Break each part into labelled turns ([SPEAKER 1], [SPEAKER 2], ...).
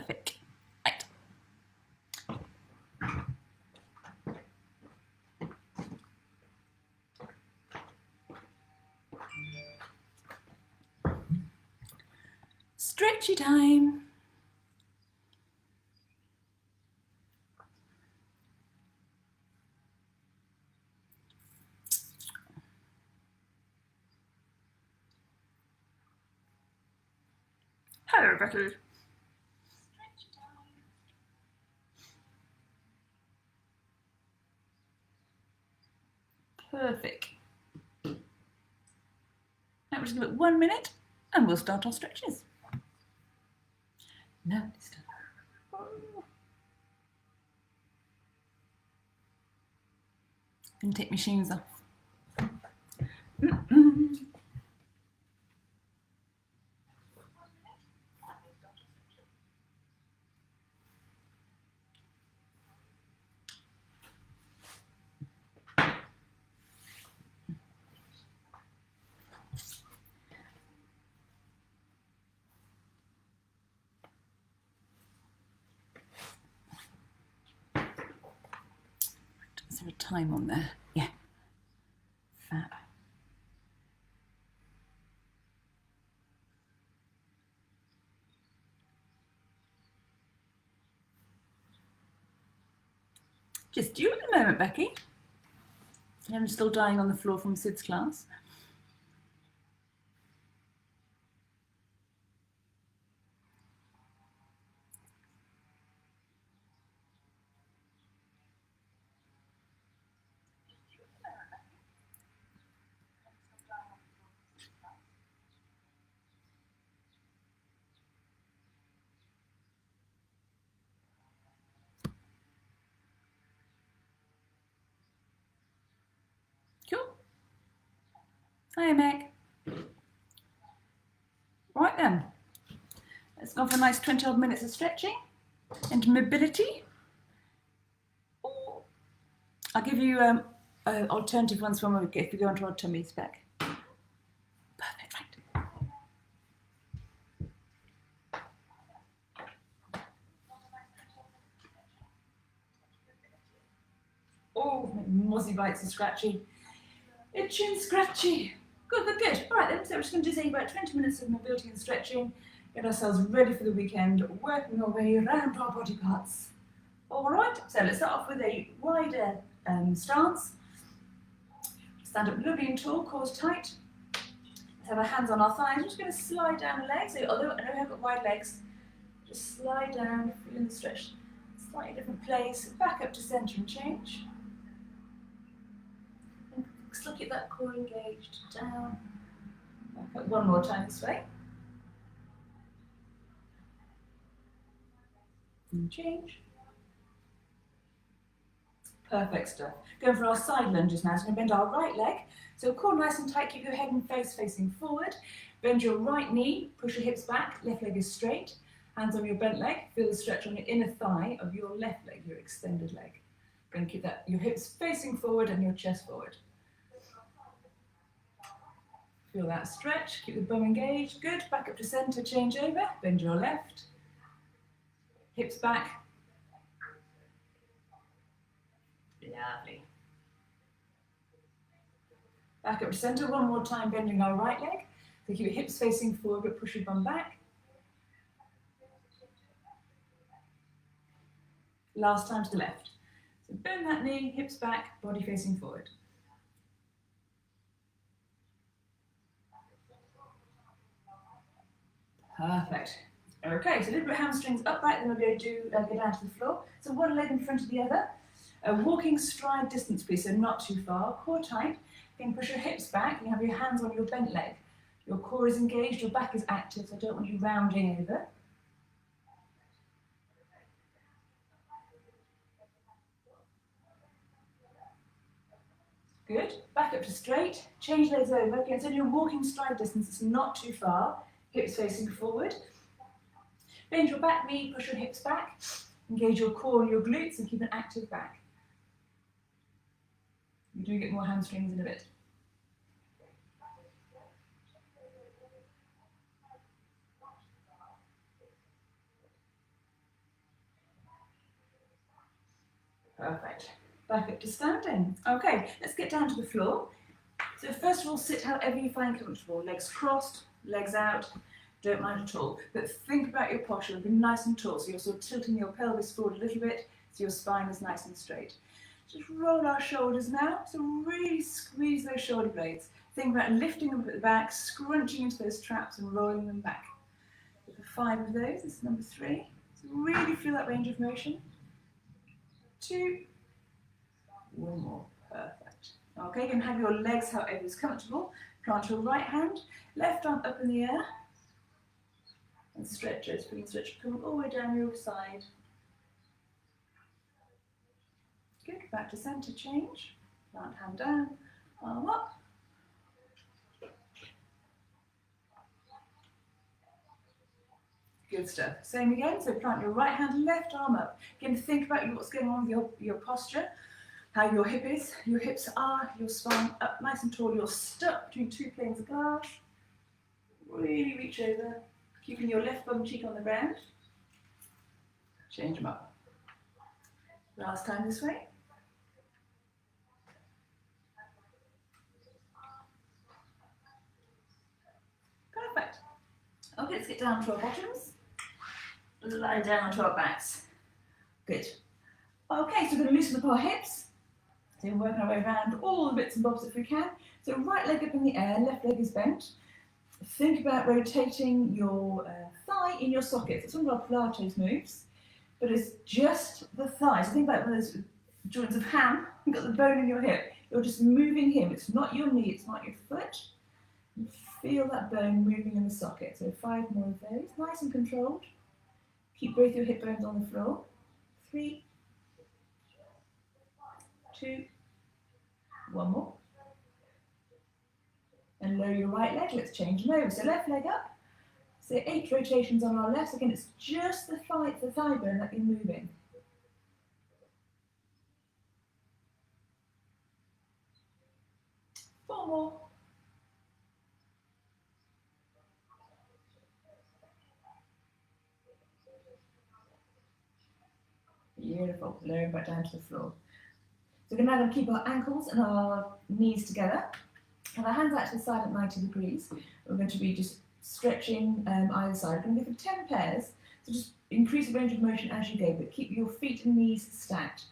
[SPEAKER 1] Perfect. Right. Stretchy time. Hello, Rebecca. Perfect. Now we'll just give it 1 minute and we'll start our stretches. No, it's done. I'm going to take my shoes off. Is there a time on there? Yeah. Fab. Just you at the moment, Becky. I'm still dying on the floor from Sid's class. Cool. Hiya, Meg. Right then. Let's go for a nice 20 odd minutes of stretching and mobility. I'll give you alternative ones when if we go onto our tummies back. Perfect, right. Oh, my muzzy bites are scratchy. Itchy and scratchy. Good, good, good. All right then, so we're just going to do about 20 minutes of mobility and stretching, get ourselves ready for the weekend, working our way around our body parts. All right, so let's start off with a wider stance. Stand up lovely and tall, cores tight. Let's have our hands on our thighs. We're just going to slide down the legs. So although I know I've got wide legs, just slide down, feeling the stretch. Slightly different place, back up to centre and change. And look at that core engaged, down. Back up one more time this way. And change. Perfect stuff. Going for our side lunges now. So we're going to bend our right leg. So core nice and tight, keep your head and face facing forward. Bend your right knee, push your hips back, left leg is straight. Hands on your bent leg, feel the stretch on your inner thigh of your left leg, your extended leg. Going to keep that, your hips facing forward and your chest forward. Feel that stretch, keep the bum engaged. Good, back up to centre, change over, bend your left. Hips back. Lovely. Back up to centre, one more time, bending our right leg. So keep your hips facing forward, but push your bum back. Last time to the left. So bend that knee, hips back, body facing forward. Perfect. Okay, so a little bit of hamstrings upright, then we're going to do go down to the floor. So one leg in front of the other. A walking stride distance, please, so not too far. Core tight. You can push your hips back, and you have your hands on your bent leg. Your core is engaged, your back is active, so I don't want you rounding over. Good. Back up to straight. Change legs over. Again, so your walking stride distance, it's not too far. Hips facing forward. Bend your back knee, push your hips back. Engage your core and your glutes and keep an active back. You do get more hamstrings in a bit. Perfect. Back up to standing. Okay, let's get down to the floor. So first of all, sit however you find comfortable. Legs crossed, legs out, don't mind at all. But think about your posture, be nice and tall. So you're sort of tilting your pelvis forward a little bit so your spine is nice and straight. Just roll our shoulders now. So really squeeze those shoulder blades. Think about lifting them at the back, scrunching into those traps and rolling them back. For 5 of those, this is number 3. So really feel that range of motion. 2, 1 more, perfect. Okay, you can have your legs however is comfortable. Plant your right hand, left arm up in the air, and stretch it. You can stretch, come all the way down your side. Good, back to centre, change. Plant hand down, arm up. Good stuff. Same again, so plant your right hand, left arm up. Again, think about what's going on with your posture, how your hip is. Your hips are, your spine up nice and tall. You're stuck between 2 planes of glass. Really reach over, keeping your left bum cheek on the ground. Change them up. Last time this way. Perfect. Okay, let's get down to our bottoms. Lie down onto our backs. Good. Okay, so we're going to loosen up our hips. So we're working our way around all the bits and bobs if we can. So right leg up in the air, left leg is bent. Think about rotating your thigh in your socket. It's one of our Pilates moves, but it's just the thigh. So think about those joints of ham. You've got the bone in your hip. You're just moving him. It's not your knee, it's not your foot. You feel that bone moving in the socket. So 5 more of those, nice and controlled. Keep both your hip bones on the floor. 3, 2, 1 more. And lower your right leg. Let's change them over. So left leg up. So 8 rotations on our left. Again, it's just the thigh bone that you're moving. Four more. Beautiful. Lower back down to the floor. So we're now going to keep our ankles and our knees together. Have our hands out to the side at 90 degrees. We're going to be just stretching either side. We're going to go for 10 pairs. So just increase the range of motion as you go, but keep your feet and knees stacked.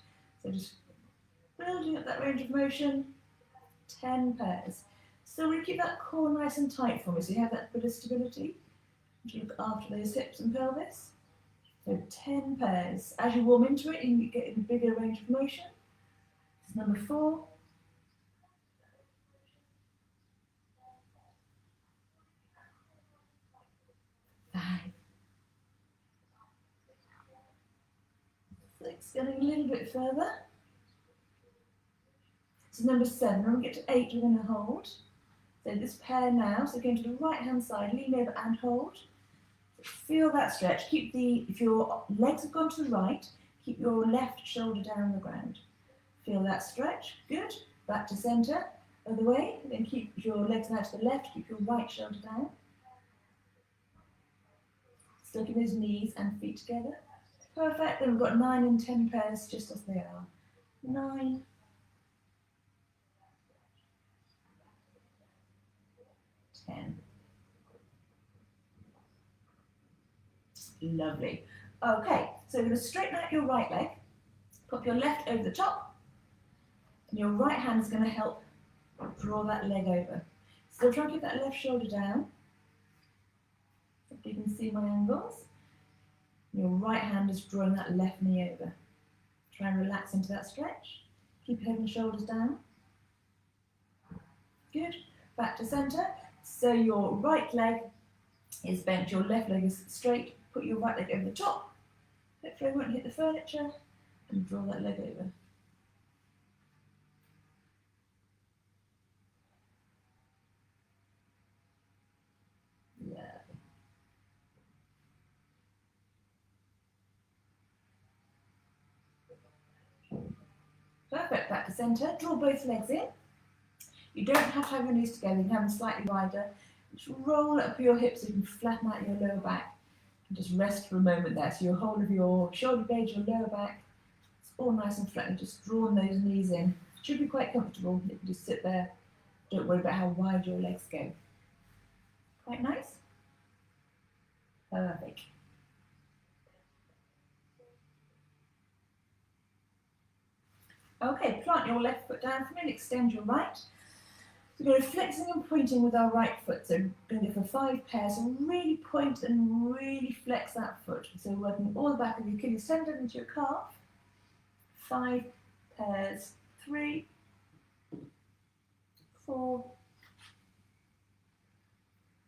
[SPEAKER 1] So just building up that range of motion. 10 pairs. So we keep that core nice and tight for me, so you have that bit of stability. To look after those hips and pelvis. So 10 pairs. As you warm into it, you get a bigger range of motion. This is number 4. 5. 6. Going a little bit further. This is number 7. When we get to 8, we're going to hold. So this pair now, so going to the right hand side, lean over and hold. Feel that stretch. If your legs have gone to the right, keep your left shoulder down on the ground. Feel that stretch. Good. Back to centre. Other way. Then keep your legs now to the left. Keep your right shoulder down. Sticking those knees and feet together. Perfect. Then we've got 9 and 10 pairs just as they are. 9. 10. Lovely. Okay, so we're going to straighten out your right leg, pop your left over the top, and your right hand is going to help draw that leg over. Still try and keep that left shoulder down. Hopefully you can see my angles. Your right hand is drawing that left knee over. Try and relax into that stretch. Keep your head and shoulders down. Good. Back to centre. So your right leg is bent, your left leg is straight. Put your right leg over the top. Hopefully it won't hit the furniture. And draw that leg over. Yeah. Perfect. Back to centre. Draw both legs in. You don't have to have your knees together. You can have them slightly wider. Just roll up your hips so you can flatten out your lower back. And just rest for a moment there. So your whole of your shoulder blade, your lower back, is all nice and flat, and just drawing those knees in. Should be quite comfortable. You can just sit there. Don't worry about how wide your legs go. Quite nice? Perfect. Okay, plant your left foot down for me and extend your right. So we're going to flexing and pointing with our right foot. So we're going to go for 5 pairs. So really point and really flex that foot. So working all the back of your Achilles tendon into your calf. 5 pairs. 3, 4,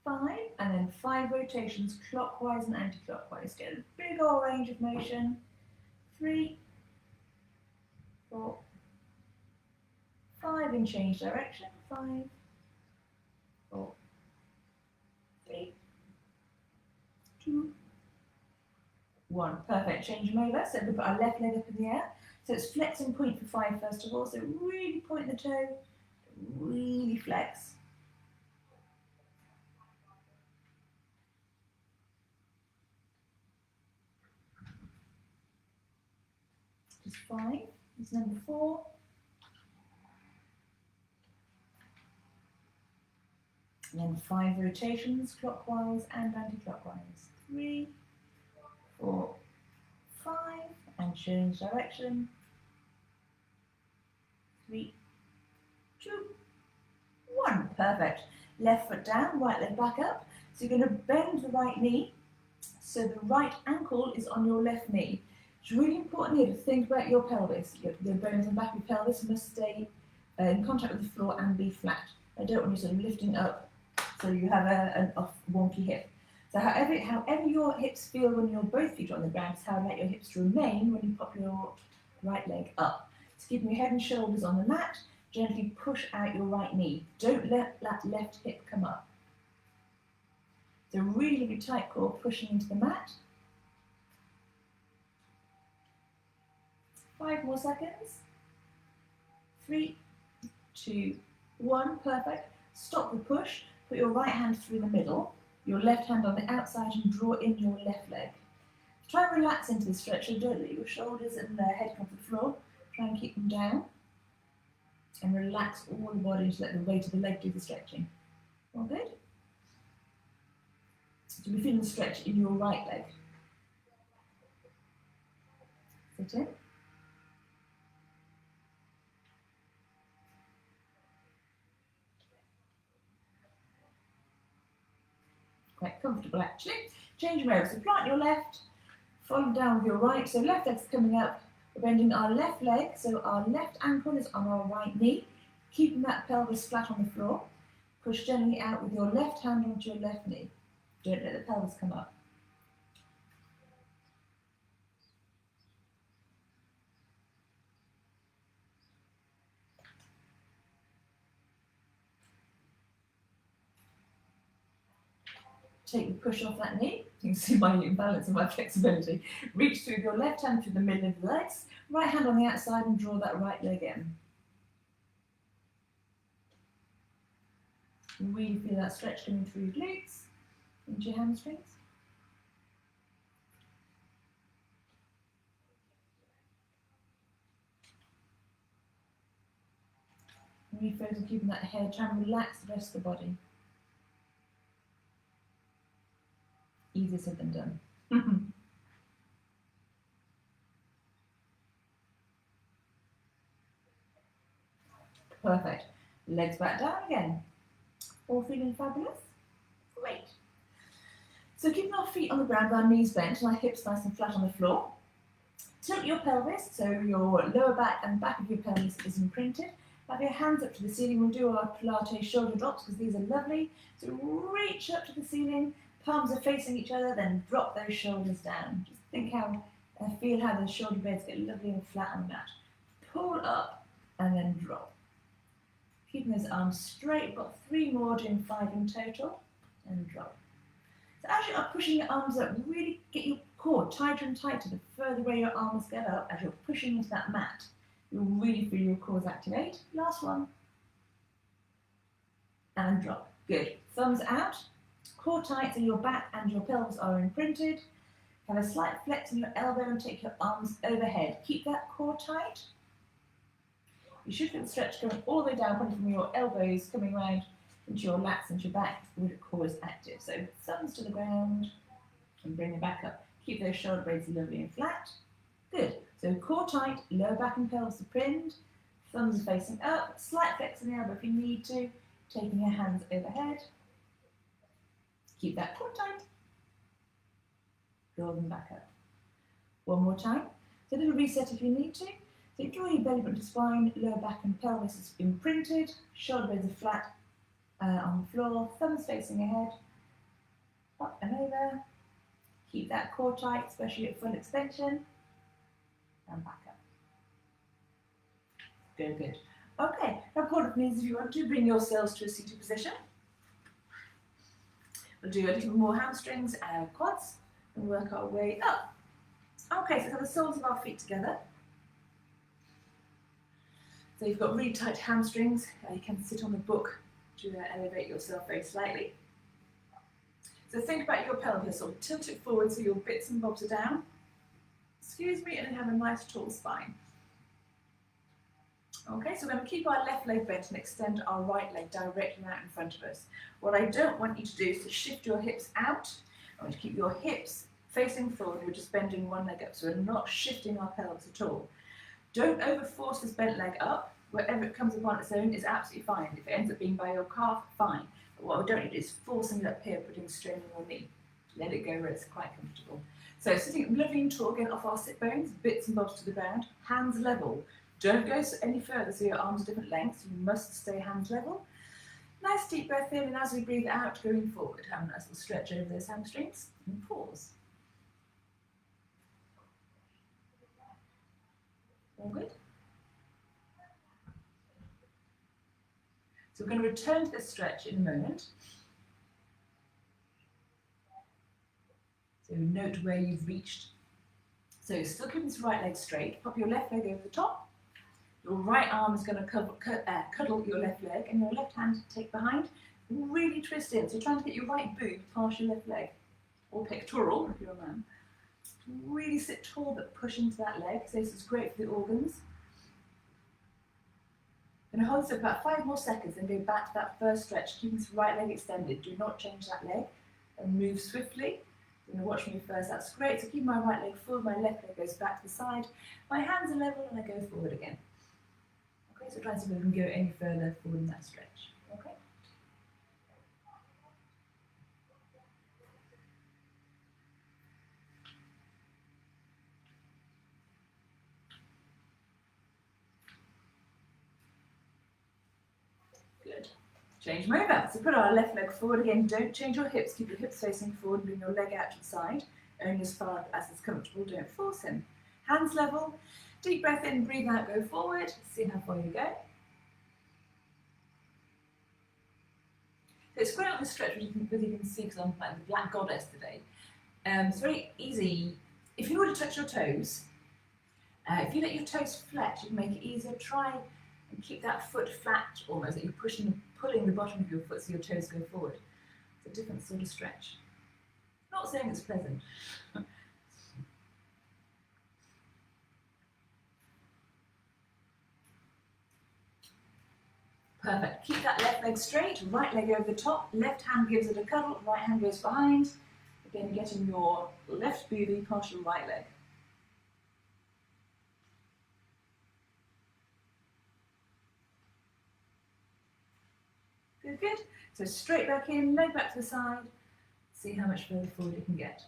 [SPEAKER 1] 5, and then 5 rotations clockwise and anti-clockwise. Get a big old range of motion. 3, 4, 5 and change direction. 5, 4, 3, 2, 1. Perfect. Change them over. So we put our left leg up in the air. So it's flex and point for 5 first of all. So really point the toe, really flex. Just 5. It's number 4. And then 5 rotations, clockwise and anti-clockwise. 3, 4, 5, and change direction. 3, 2, 1. Perfect. Left foot down, right leg back up. So you're going to bend the right knee. So the right ankle is on your left knee. It's really important here to think about your pelvis. The bones in the back of your pelvis must stay in contact with the floor and be flat. I don't want you sort of lifting up so you have an off wonky hip. So however your hips feel when your both feet are on the ground is how I like your hips to remain when you pop your right leg up. So keeping your head and shoulders on the mat, gently push out your right knee. Don't let that left hip come up. So really tight core pushing into the mat. 5 more seconds. 3, 2, 1. Perfect. Stop the push. Put your right hand through the middle, your left hand on the outside and draw in your left leg. Try and relax into the stretch, so don't let your shoulders and head come to the floor. Try and keep them down. And relax all the body to let the weight of the leg do the stretching. All good? So we're feeling the stretch in your right leg. Sit in. Quite comfortable actually. Change them over. So plant your left, follow down with your right. So left leg's coming up. We're bending our left leg, so our left ankle is on our right knee. Keeping that pelvis flat on the floor. Push gently out with your left hand onto your left knee. Don't let the pelvis come up. Take the push off that knee. You can see my imbalance and my flexibility. Reach through your left hand through the middle of the legs, right hand on the outside and draw that right leg in. Really feel that stretch coming through your glutes, into your hamstrings. Really focus on keeping that head, try and relax the rest of the body. Easier said than done. Perfect. Legs back down again. All feeling fabulous? Great. So keeping our feet on the ground, our knees bent, and our hips nice and flat on the floor. Tilt your pelvis, so your lower back and back of your pelvis is imprinted. Have your hands up to the ceiling. We'll do our Pilates shoulder drops because these are lovely. So reach up to the ceiling, palms are facing each other, then drop those shoulders down. Just think how, feel how the shoulder blades get lovely and flat on the mat. Pull up and then drop. Keeping those arms straight. We've got 3 more, doing 5 in total, and drop. So as you are pushing your arms up, really get your core tighter and tighter the further away your arms get up as you're pushing into that mat. You'll really feel your cores activate. Last one. And drop. Good. Thumbs out. Core tight so your back and your pelvis are imprinted. Have a slight flex in your elbow and take your arms overhead. Keep that core tight. You should feel the stretch going all the way down, pointing from your elbows, coming around into your lats and your back with your core is active. So thumbs to the ground and bring it back up. Keep those shoulder blades lovely and flat. Good. So core tight, lower back and pelvis are pinned, thumbs are facing up, slight flex in the elbow if you need to, taking your hands overhead. Keep that core tight. Draw them back up. One more time. So a little reset if you need to. So draw your belly button to spine, lower back and pelvis is imprinted, shoulder blades are flat on the floor, thumbs facing ahead, up and over. Keep that core tight, especially at full extension, and back up. Good, good. Okay, now corner please, if you want to, bring yourselves to a seated position. We'll do a little more hamstrings and quads and work our way up. Okay, so have the soles of our feet together. So you've got really tight hamstrings. You can sit on the book to elevate yourself very slightly. So think about your pelvis, or tilt it forward so your bits and bobs are down. Excuse me, and then have a nice tall spine. Okay, so we're going to keep our left leg bent and extend our right leg directly out in front of us. What I don't want you to do is to shift your hips out. I want you to keep your hips facing forward. We're just bending one leg up, so we're not shifting our pelvis at all. Don't overforce this bent leg up. Wherever it comes upon its own is absolutely fine. If it ends up being by your calf, fine. But what we don't need is forcing it up here, putting strain on your knee. Let it go where it's quite comfortable. So sitting lovely and tall, again off our sit bones, bits and bobs to the ground, hands level. Don't go any further so your arms are different lengths. You must stay hands level. Nice deep breath in, and as we breathe out, going forward, have a nice little stretch over those hamstrings and pause. All good? So we're going to return to this stretch in a moment. So note where you've reached. So still keeping this right leg straight. Pop your left leg over the top. Your right arm is going to cuddle your left leg, and your left hand take behind. Really twist in. So you're trying to get your right boob past your left leg, or pectoral if you're a man. Really sit tall but push into that leg. So this is great for the organs. Going to hold this for about 5 more seconds and go back to that first stretch, keeping this right leg extended. Do not change that leg and move swiftly. You're going to watch me first. That's great. So keep my right leg forward, my left leg goes back to the side. My hands are level and I go forward again. Okay, so try and see if we can go any further forward in that stretch. Okay. Good. Change them over. So put our left leg forward again. Don't change your hips. Keep your hips facing forward. Bring your leg out to the side. Only as far as is comfortable. Don't force him. Hands level. Deep breath in. Breathe out. Go forward. See how far you go. So it's great on this stretch, because you can see, because I'm like the Black Goddess today. It's very easy. If you were to touch your toes, if you let your toes flat, you can make it easier. Try and keep that foot flat almost, that you're pulling the bottom of your foot so your toes go forward. It's a different sort of stretch. Not saying it's pleasant. Perfect. Keep that left leg straight, right leg over the top, left hand gives it a cuddle, right hand goes behind. Again, getting your left booby past your right leg. Good, good. So straight back in, leg back to the side. See how much further forward you can get.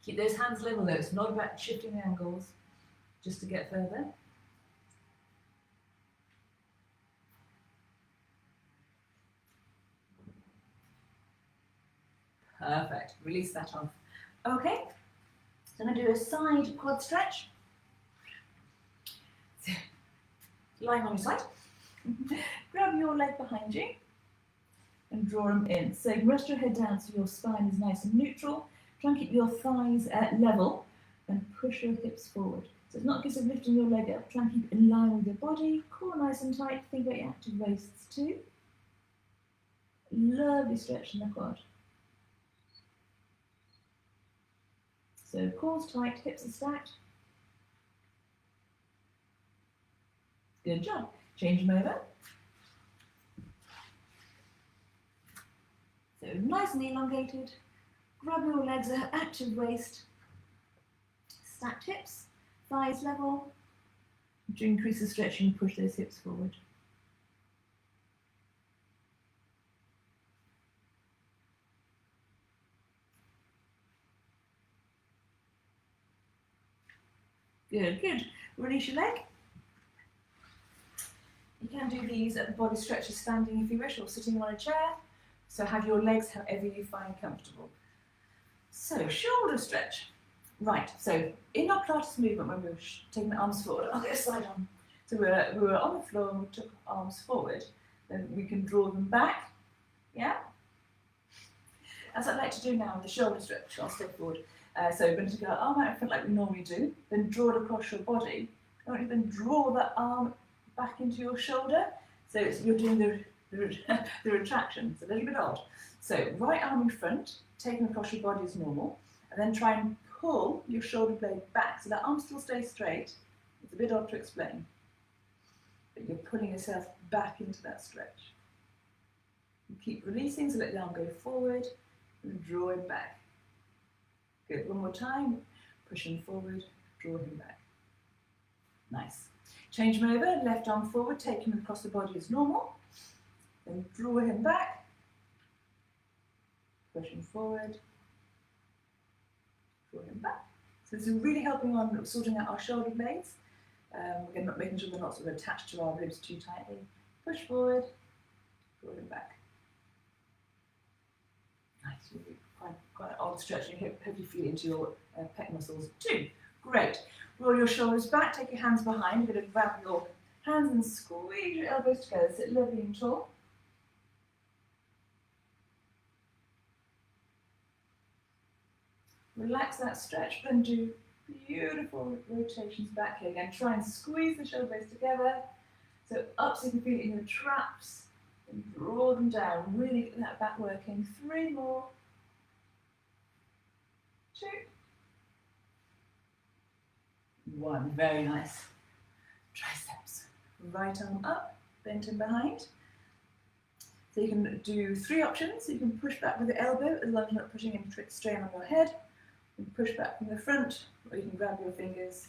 [SPEAKER 1] Keep those hands level though. It's not about shifting the angles, just to get further. Perfect. Release that off. Okay. So I'm going to do a side quad stretch. So, lying on your side. Grab your leg behind you and draw them in. So rest your head down so your spine is nice and neutral. Try and keep your thighs at level and push your hips forward. So it's not a case of lifting your leg up. Try and keep it in line with your body. Core nice and tight. Think about your active waists too. Lovely stretch in the quad. So cores tight, hips are stacked. Good job. Change them over. So nice and elongated. Grab your legs at active waist. Stacked hips, thighs level. To increase the stretching, push those hips forward. Good, good. Release your leg. You can do these at the body stretches standing if you wish, or sitting on a chair. So have your legs however you find comfortable. So shoulder stretch. Right, so in our Pilates movement, when we were taking the arms forward, I'll get a side arm. So we were on the floor and we took arms forward, then we can draw them back, yeah? As I like to do now with the shoulder stretch, I'll step forward. So we're going to go arm out in front like we normally do, then draw it across your body. Then draw that arm back into your shoulder. So you're doing the retraction. It's a little bit odd. So right arm in front, taken across your body as normal, and then try and pull your shoulder blade back so that arm still stays straight. It's a bit odd to explain, but you're pulling yourself back into that stretch. You keep releasing, so let the arm go forward and draw him back. Good, one more time, push him forward, draw him back. Nice. Change him over, left arm forward, take him across the body as normal, then draw him back, push him forward, draw him back. So this is really helping on sorting out our shoulder blades. We're not making sure they're not sort of attached to our ribs too tightly. Push forward, draw him back. Nice, really quite an odd stretch. You hope you feel into your pec muscles too. Great. Roll your shoulders back, take your hands behind. You're going to grab your hands and squeeze your elbows together. Sit lovely and tall. Relax that stretch, then do beautiful rotations back here. Again, try and squeeze the shoulder blades together. So up so you can feel it in your traps, and draw them down. Really get that back working. 3 more. 2. 1. Very nice. Triceps. Right arm up, bent and behind. So you can do 3 options. You can push back with the elbow as long as you're not pushing any strain on your head. You can push back from the front, or you can grab your fingers.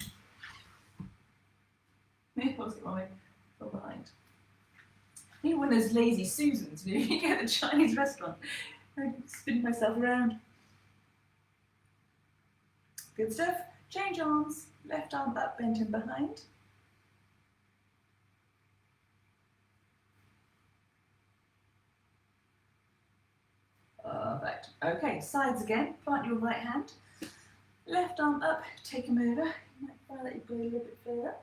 [SPEAKER 1] From behind. I think one of those lazy Susans, you get at the Chinese restaurant. I spin myself around. Good stuff. Change arms. Left arm up, bent and behind. Perfect. Okay, sides again. Plant your right hand. Left arm up, take him over. You might find that you go a little bit further.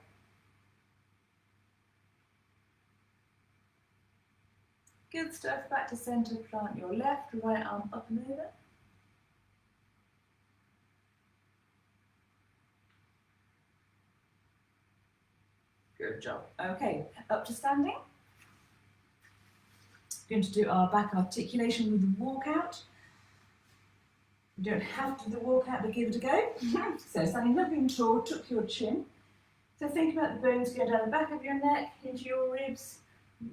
[SPEAKER 1] Good stuff. Back to centre. Plant your left, right arm up and over. Good job. Okay, up to standing. We're going to do our back articulation with the walkout. You don't have to do the walkout, but give it a go. So standing lovely and tall, tuck your chin. So think about the bones going down the back of your neck, into your ribs,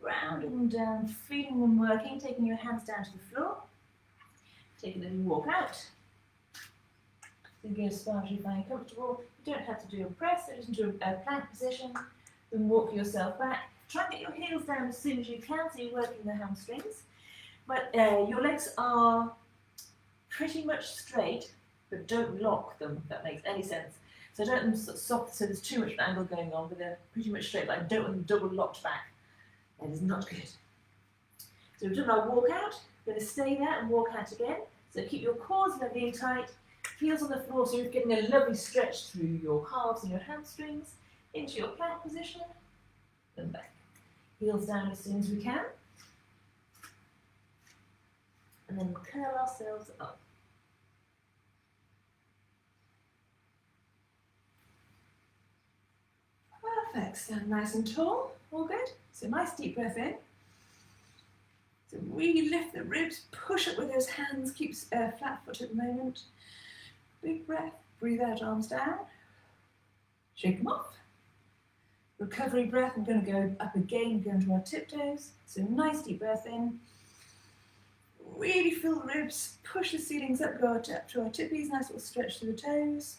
[SPEAKER 1] rounding them down, feeling them working, taking your hands down to the floor. Take a little walk out. So go as far as you find comfortable. You don't have to do a press, so just do a plank position. Then walk yourself back. Try and get your heels down as soon as you can, so you're working the hamstrings. But your legs are pretty much straight, but don't lock them, if that makes any sense. So don't them soft, so there's too much angle going on, but they're pretty much straight, like don't want them double locked back. That is not good. So we've done our walk out. We're going to stay there and walk out again. So keep your quads lovely and tight, heels on the floor, so you're getting a lovely stretch through your calves and your hamstrings, into your plank position, and back. Heels down as soon as we can. And then curl ourselves up. Perfect. Stand nice and tall. All good. So nice deep breath in. So really lift the ribs, push up with those hands, keep flat foot at the moment. Big breath. Breathe out, arms down. Shake them off. Recovery breath, I'm going to go up again, go into our tiptoes. So nice deep breath in. Really fill the ribs, push the ceilings up, go up to our tippies, nice little stretch through the toes.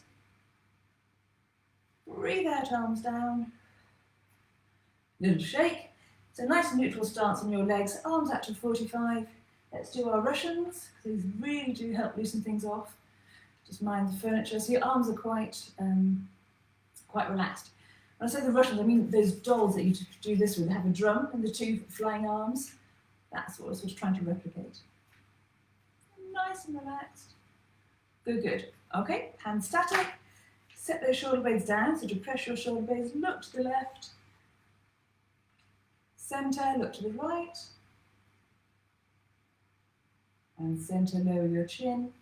[SPEAKER 1] Breathe out, arms down. Little shake. So nice neutral stance on your legs, arms out to 45. Let's do our Russians. These really do help loosen things off. Just mind the furniture. So your arms are quite relaxed. When I say the Russians, I mean those dolls that you do this with, have a drum and the two flying arms. That's what we're sort of trying to replicate. Nice and relaxed. Good, good. Okay, hands static. Set those shoulder blades down, so depress your shoulder blades, look to the left. Centre, look to the right. And centre, lower your chin.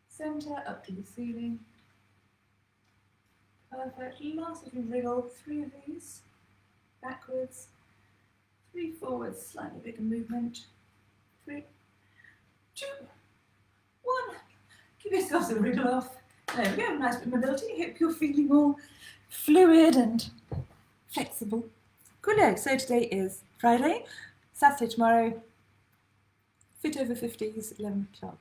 [SPEAKER 1] Centre, up to the ceiling. Perfect. Last little wriggle, 3 of these. Backwards. 3 forwards, slightly bigger movement. 3, 2, 1. Give yourselves a wriggle off. There we go, nice bit of mobility. Hope you're feeling more fluid and flexible. Cool. So today is Friday, Saturday tomorrow, fit over 50s, 11 o'clock.